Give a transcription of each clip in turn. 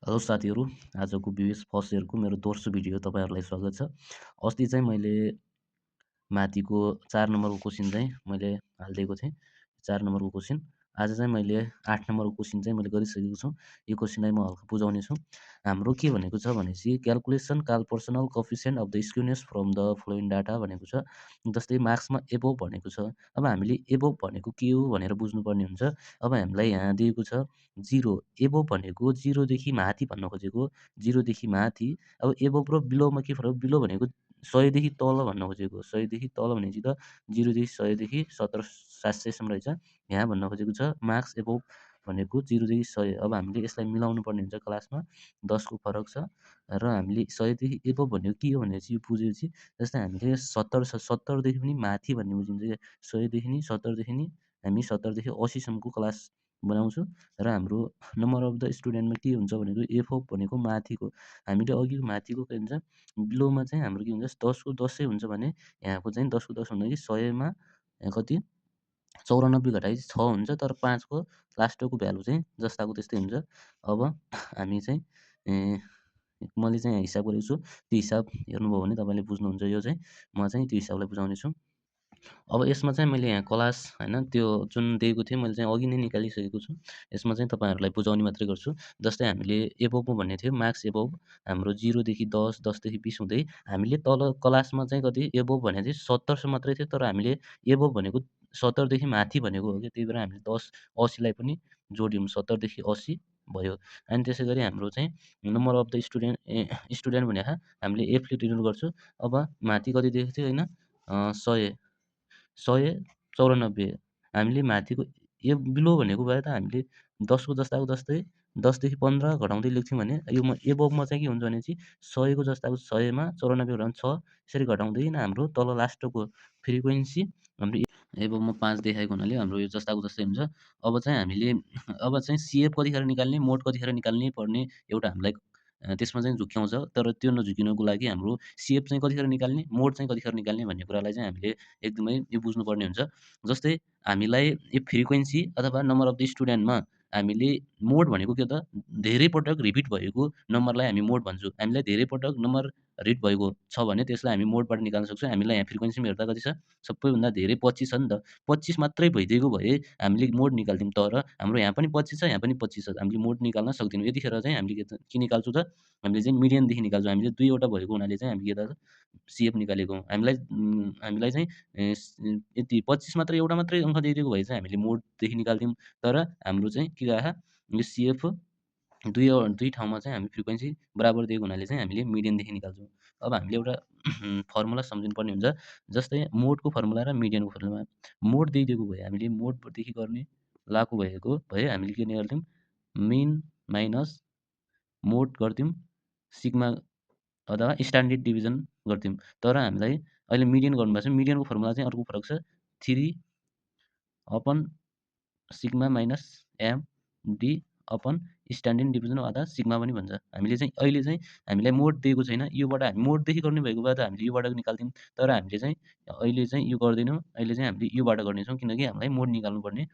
Hello साथीहरू, आजको विवेश first इयरको मेरो दोस्रो भिडियो तपाईँहरूलाई स्वागत छ। अस्ति चाहिँ मैले माथिको 4 नम्बरको क्वेसन चाहिँ मैले हालिदिएको थिएँ, 4 नम्बरको क्वेसन। आज चाहिँ मैले 8 नम्बरको क्वेसन चाहिँ मैले गरिसकेको छु। यो क्वेसनलाई म हल्का बुझाउने छु। हाम्रो के भनेको छ भनेपछि calculation personal coefficient of the skewness from the following data भनेको छ। जस्तै मार्क्समा एबोभ भनेको छ। अब हामीले एबोभ भनेको के हो भनेर बुझ्नुपर्ने हुन्छ। अब हामीलाई यहाँ दिएको छ 0, एबोभ भनेको 0 देखि माथि भन्न खोजेको, 0 देखि माथि। अब एबोभ र बिलोमा के फरक? बिलो भनेको 100 देखि तल भन्न खोजेको, 100 देखि तल भनेपछि त 0 देखि 100 देखि 1700-700 सम्म रहेछ। यहाँ भन्न खोजेको छ मार्क्स एबोभ भनेको 0 देखि 100। अब हामीले यसलाई मिलाउनु पर्ने हुन्छ क्लासमा, 10 को फरक छ र हामीले 100 देखि एबोभ भनेको के हो भनेपछि यो बुझेपछि, जस्तै हामीले 70 देखि पनि माथि भन्ने बुझिन्छ। 100 देखि नि 70 देखि नि हामी 70 देखि 80 सम्मको क्लास बनाउँछु र हाम्रो नम्बर अफ द स्टुडेन्टमा के हुन्छ भनेको एबोभ भनेको माथिको। हामीले अघि माथिको के हुन्छ, बिलोमा चाहिँ हाम्रो के हुन्छ 10 को 10 हुन्छ भने यहाँको चाहिँ 10 को 10 हुँदा कि 100 मा कति 94 घटाएपछि 6 हुन्छ, तर 5 को लास्टको भ्यालु चाहिँ जस्ताको त्यस्तै हुन्छ। अब हामी चाहिँ मैले चाहिँ यहाँ हिसाब गरेको छु, त्यो हिसाब हेर्नुभयो भने तपाईँले बुझ्नुहुन्छ। यो चाहिँ म चाहिँ त्यो हिसाबलाई बुझाउने छु। अब यसमा चाहिँ मैले यहाँ क्लास होइन त्यो जुन दिएको थिएँ मैले चाहिँ अघि नै निकालिसकेको छु। यसमा चाहिँ तपाईँहरूलाई बुझाउने मात्रै गर्छु। जस्तै हामीले एबोभ भन्ने थियो मार्क्स एबोभ हाम्रो 0 देखि 10, 10 देखि 20 हुँदै हामीले तल क्लासमा चाहिँ कति एबोभ भनेको थियो 70 मात्रै थियो, तर हामीले एबोभ भनेको 70 देखि माथि भनेको हो कि, त्यही भएर हामीले 10 80 लाई पनि जोड्यौँ, 70 देखि 80 भयो। अनि त्यसै गरी हाम्रो चाहिँ नम्बर अफ द स्टुडेन्ट भनेको हामीले एफले डिनोट गर्छु। अब माथि कति दिएको थियो होइन 194। हामीले माथिको बिलो भनेको भए त हामीले 10 को जस्ताको जस्तै 10 देखि 15 घटाउँदै लेख्थ्यौँ भने यो एबोभमा चाहिँ के हुन्छ भनेपछि 100 को जस्ताको 100 मा 94 घटाउने 6 यसरी घटाउँदै हाम्रो तल लास्टको फ्रिक्वेन्सी हाम्रो एबोभमा 5 देखाएको हुनाले हाम्रो यो जस्ताको जस्तै हुन्छ। अब चाहिँ हामीले अब चाहिँ सिएफ कतिखेर निकाल्ने, मोड कतिखेर निकाल्ने पर्ने एउटा हामीलाई त्यसमा चाहिँ झुक्क्याउँछ। तर त्यो नझुक्किनुको लागि हाम्रो सिएफ चाहिँ कतिखेर निकाल्ने, मोड चाहिँ कतिखेर निकाल्ने भन्ने कुरालाई चाहिँ हामीले एकदमै यो बुझ्नुपर्ने हुन्छ। जस्तै हामीलाई यो फ्रिक्वेन्सी अथवा नम्बर अफ द स्टुडेन्टमा हामीले मोड भनेको के त धेरै पटक रिपिट भएको नम्बरलाई हामी मोड भन्छौँ। हामीलाई धेरै पटक नम्बर रिड भएको छ भने त्यसलाई हामी मोडबाट निकाल्न सक्छौँ। हामीलाई यहाँ फ्रिक्वेन्सीमा हेर्दा कति छ, सबैभन्दा धेरै 25 छ नि त। 25 मात्रै भइदिएको भए हामीले मोड निकाल्थ्यौँ, तर हाम्रो यहाँ पनि 25 छ, यहाँ पनि 25 छ, हामीले मोड निकाल्न सक्दैनौँ। यतिखेर चाहिँ हामीले के निकाल्छौँ त, हामीले चाहिँ मिडियनदेखि निकाल्छौँ। हामीले 2 वटा भएको हुनाले चाहिँ हामी के त सिएफ निकालेको हौँ। हामीलाई चाहिँ यति 25 मात्रै एउटा मात्रै अङ्क दिइदिएको भए चाहिँ हामीले मोडदेखि निकाल्थ्यौँ। तर हाम्रो चाहिँ के आयो यो सिएफ दुई ठाउँमा चाहिँ हामी फ्रिक्वेन्सी बराबर दिएको हुनाले चाहिँ हामीले मिडियनदेखि निकाल्छौँ। अब हामीले एउटा फर्मुला सम्झिनुपर्ने हुन्छ। जस्तै मोडको फर्मुला र मिडियनको फर्मुला। मोड दिइदिएको भए हामीले मोडदेखि गर्ने लागु भएको भए हामीले के गर्थ्यौँ, मिन माइनस मोड गर्थ्यौँ, सिग्मा अथवा स्ट्यान्डर्ड डिभिजन गर्थ्यौँ। तर हामीलाई अहिले मिडियन गर्नुभएको छ। मिडियनको फर्मुला चाहिँ अर्को फरक छ, 3 अपन सिग्मा माइनस एम डी अपन स्ट्यान्डर्ड डिभिजन अथवा सिग्मा पनि भन्छ। हामीले चाहिँ अहिले चाहिँ हामीलाई मोड दिएको छैन, योबाट हामी मोडदेखि गर्ने भएको भए त हामीले योबाट निकाल्थ्यौँ। तर हामीले चाहिँ अहिले चाहिँ यो गर्दैनौँ। अहिले चाहिँ हामीले योबाट गर्नेछौँ, किनकि हामीलाई मोड निकाल्नुपर्ने,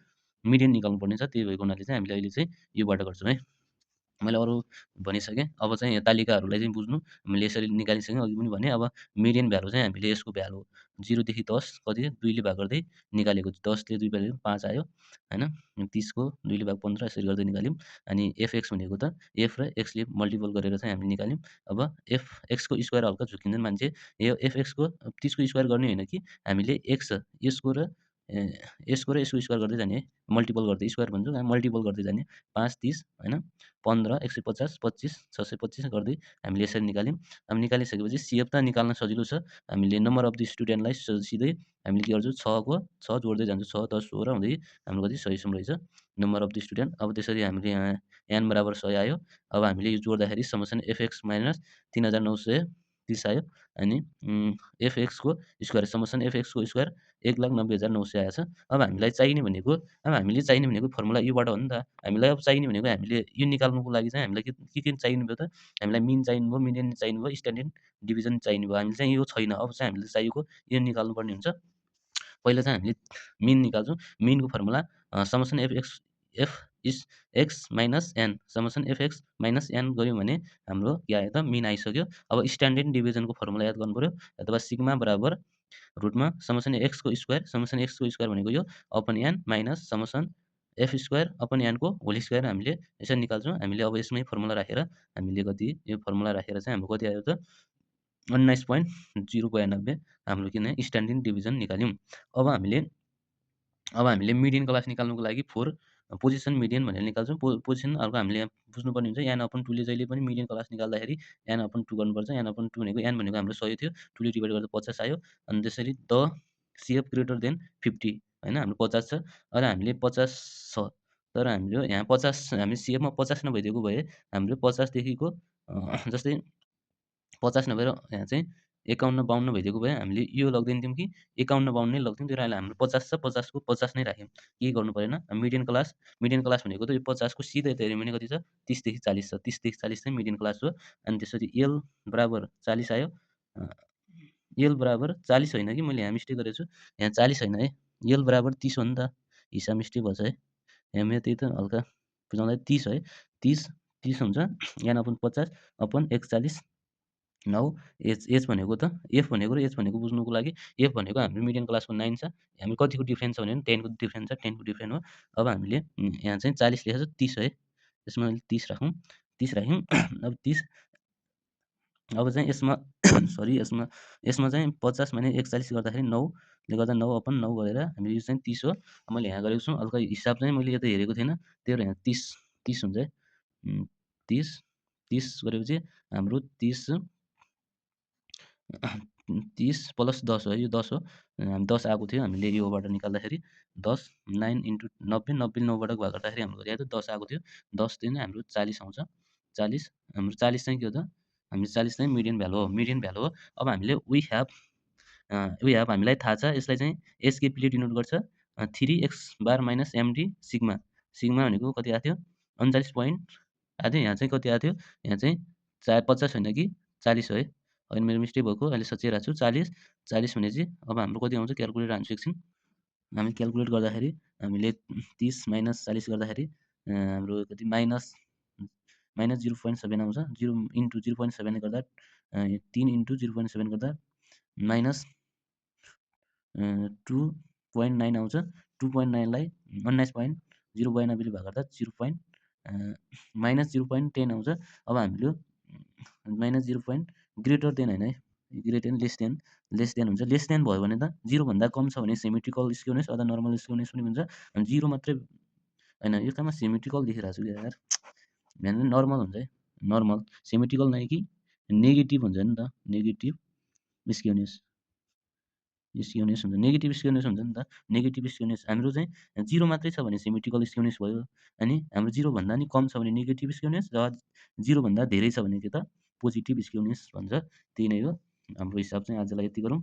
मिडियन निकाल्नुपर्ने छ। त्यही भएको हुनाले चाहिँ हामीले अहिले चाहिँ योबाट गर्छौँ है। मैले अरू भनिसकेँ। अब चाहिँ तालिकाहरूलाई चाहिँ बुझ्नु, हामीले यसरी निकालिसक्यौँ, अघि पनि भने। अब मिडियन भ्यालु चाहिँ हामीले यसको भ्यालु 0 देखि 10 कति 2 ले भाग गर्दै निकालेको। 10 ले 2 भाग 5 आयो होइन। 30 को 2 ले भाग 15 यसरी गर्दै निकाल्यौँ। अनि एफएक्स भनेको त एफ र एक्सले मल्टिपल गरेर चाहिँ हामीले निकाल्यौँ। अब एक्सको स्क्वायर हल्का झुक्किँदैन मान्छे, यो एफएक्सको 30 को स्क्वायर गर्ने होइन कि हामीले एक्स यसको र यसको स्क्वायर गर्दै जाने, मल्टिपल गर्दै स्क्वायर भन्छौँ, मल्टिपल गर्दै जाने। 5 30 होइन, 15 150 25 625 गर्दै हामीले यसरी निकाल्यौँ। अब निकालिसकेपछि सिएफ त निकाल्न सजिलो छ। हामीले नम्बर अफ द स्टुडेन्टलाई सिधै हामीले के गर्छौँ, 6 जोड्दै जान्छौँ। 6 10 16 हुँदै हाम्रो कति 100 सम्म रहेछ नम्बर अफ द स्टुडेन्ट। अब त्यसरी हामीले यहाँ एन बराबर 100 आयो। अब हामीले यो जोड्दाखेरि समेसन एफएक्स माइनस 3930 आयो। अनि एफएक्सको स्क्वायर समेसन एफएक्सको स्क्वायर 1,90,900 आएछ। अब हामीलाई चाहिने भनेको, अब हामीले चाहिने भनेको फर्मुला योबाट हो नि त। हामीलाई अब चाहिने भनेको हामीले यो निकाल्नुको लागि चाहिँ हामीलाई के चाहिनु भयो त, हामीलाई मिन चाहिनु भयो, मिडियन चाहिनु भयो, स्ट्यान्डर्ड डिभिजन चाहिनु भयो। हामीले चाहिँ यो छैन। अब चाहिँ हामीले चाहिएको यो निकाल्नुपर्ने हुन्छ। पहिला चाहिँ हामीले मिन निकाल्छौँ। मिनको formula summation F is X minus N summation F X minus N गऱ्यौँ भने हाम्रो के आयो त मिन आइसक्यो। अब स्ट्यान्डर्ड डिभिजनको फर्मुला याद गर्नु पऱ्यो, अथवा सिग्मा बराबर रुटमा समेसन एक्सको स्क्वायर, समेसन एक्सको स्क्वायर भनेको यो अपन N minus summation F square अपन एनको होल स्क्वायर हामीले यसरी निकाल्छौँ। हामीले अब यसमै फर्मुला राखेर हामीले कति यो फर्मुला राखेर चाहिँ हाम्रो कति आयो त 19.092 हाम्रो किन स्ट्यान्डिङ डिभिजन निकाल्यौँ। अब हामीले मिडियन क्लास निकाल्नुको लागि पोजिसन मिडियन भनेर निकाल्छौँ। पोजिसन अर्को हामीले यहाँ बुझ्नुपर्ने हुन्छ एन अपन टूले जहिले पनि मिडियन क्लास निकाल्दाखेरि एन अपन टू गर्नुपर्छ। एन अपन टू भनेको एन भनेको हाम्रो 100 थियो, टूले डिभाइड गर्दा 50 आयो। अनि त्यसरी द सिएफ ग्रेटर देन 50 होइन हाम्रो 50 छ, र हामीले 50 छ, तर हाम्रो यहाँ 50 हामी सिएफमा 50 नभइदिएको भए हाम्रो 50 देखिको जस्तै 50 नभएर यहाँ चाहिँ 51-52 भइदिएको भए हामीले यो लगिदिन्थ्यौँ कि 51-52 नै लग्थ्यौँ। तर अहिले हाम्रो 50 छ, 50 को 50 नै राख्यौँ, केही गर्नु परेन। मिडियन क्लास भनेको त यो 50 को सिधै हेऱ्यौँ भने कति छ 30 देखि 40 छ, 30 देखि 40 चाहिँ मिडियन क्लास हो। अनि त्यसरी एल बराबर 40 आयो। एल बराबर 40 होइन कि मैले यहाँ मिस्टेक गरेको छु, यहाँ 40 होइन है, एल बराबर 30 हो नि त, हिसाब मिस्टेक भएछ है, यहाँ मेरो त्यही त हल्का बुझाउँदा 30 है, 30 हुन्छ एन अपन 50 अपन 41 9 एच भनेको त एफ भनेको र एच भनेको बुझ्नुको लागि एफ भनेको हाम्रो मिडियन क्लासको 9 छ, हामी कतिको डिफ्रेन्स छ भने 10 को डिफ्रेन्स छ, 10 को डिफ्रेन्स हो। अब हामीले यहाँ चाहिँ 40 लेखेको छ, 30 है, यसमा 30 राखौँ, 30 राख्यौँ। अब 30 अब चाहिँ यसमा सरी यसमा चाहिँ 50 माइनस 41 गर्दाखेरि 9ले गर्दा 9 अपन 9 गरेर हामीले यो चाहिँ 30 हो। मैले यहाँ गरेको छु हल्का हिसाब चाहिँ मैले यता हेरेको थिएन, त्यही भएर यहाँ 30 हुन्छ है, 30 गरेपछि हाम्रो 30 प्लस 10 हो, यो 10 हो, 10 आएको थियो हामीले योबाट निकाल्दाखेरि 10 9 इन्टु 90 90 9बाट भाग गर्दाखेरि हाम्रो कति आयो त 10 आएको थियो, 10 दिन हाम्रो 40 आउँछ, 40 हाम्रो 40 चाहिँ के हो त हाम्रो 40 चाहिँ मिडियन भ्यालु हो, मिडियन भ्यालु हो। अब हामीले वी हेभ हामीलाई थाहा छ यसलाई चाहिँ एसकेपीले डिनोट गर्छ 3x बार माइनस एमडी सिग्मा, सिग्मा भनेको कति आएको थियो 39 पोइन्ट आएको थियो, यहाँ चाहिँ कति आएको थियो, यहाँ चाहिँ 50 होइन कि 40 हो है, होइन मेरो मिस्टेक भएको, अहिले सच्याइरहेको छु 40 भनेपछि अब हाम्रो कति आउँछ क्यालकुलेटर हान्छु एकछिन। हामी क्यालकुलेट गर्दाखेरि हामीले 30 माइनस 40 गर्दाखेरि हाम्रो कति माइनस 0.7 आउँछ, 0 इन्टु 0.7 गर्दा 3 इन्टु 0.7 गर्दा माइनस 2.9 आउँछ, 2.9लाई 19.092ले भाग गर्दा माइनस 0.10 आउँछ। अब हामीले माइनस 0. ग्रेटर देन होइन है, ग्रेटर देन लेस देन हुन्छ, लेस देन भयो भने त 0 भन्दा कम छ भने सिमेट्रिकल स्क्युनेस अथवा नर्मल स्क्युनेस पनि हुन्छ, अनि 0 मात्रै होइन यो कहाँ सिमेट्रिकल लेखिरहेको छु यार, यहाँ नर्मल हुन्छ है, नर्मल सिमेट्रिकल नै कि नेगेटिभ हुन्छ नि त, नेगेटिभ स्क्युनेस हुन्छ, नेगेटिभ स्क्युनेस हुन्छ नि त, नेगेटिभ स्क्युनेस हाम्रो चाहिँ 0 मात्रै छ भने सिमेट्रिकल स्क्युनेस भयो, अनि हाम्रो 0 भन्दा नि कम छ भने नेगेटिभ स्क्युनेस, र 0 भन्दा धेरै छ भने के त पोजिटिभ स्क्युनेस भन्छ। त्यही नै हो हाम्रो हिसाब चाहिँ आजलाई यति गरौँ।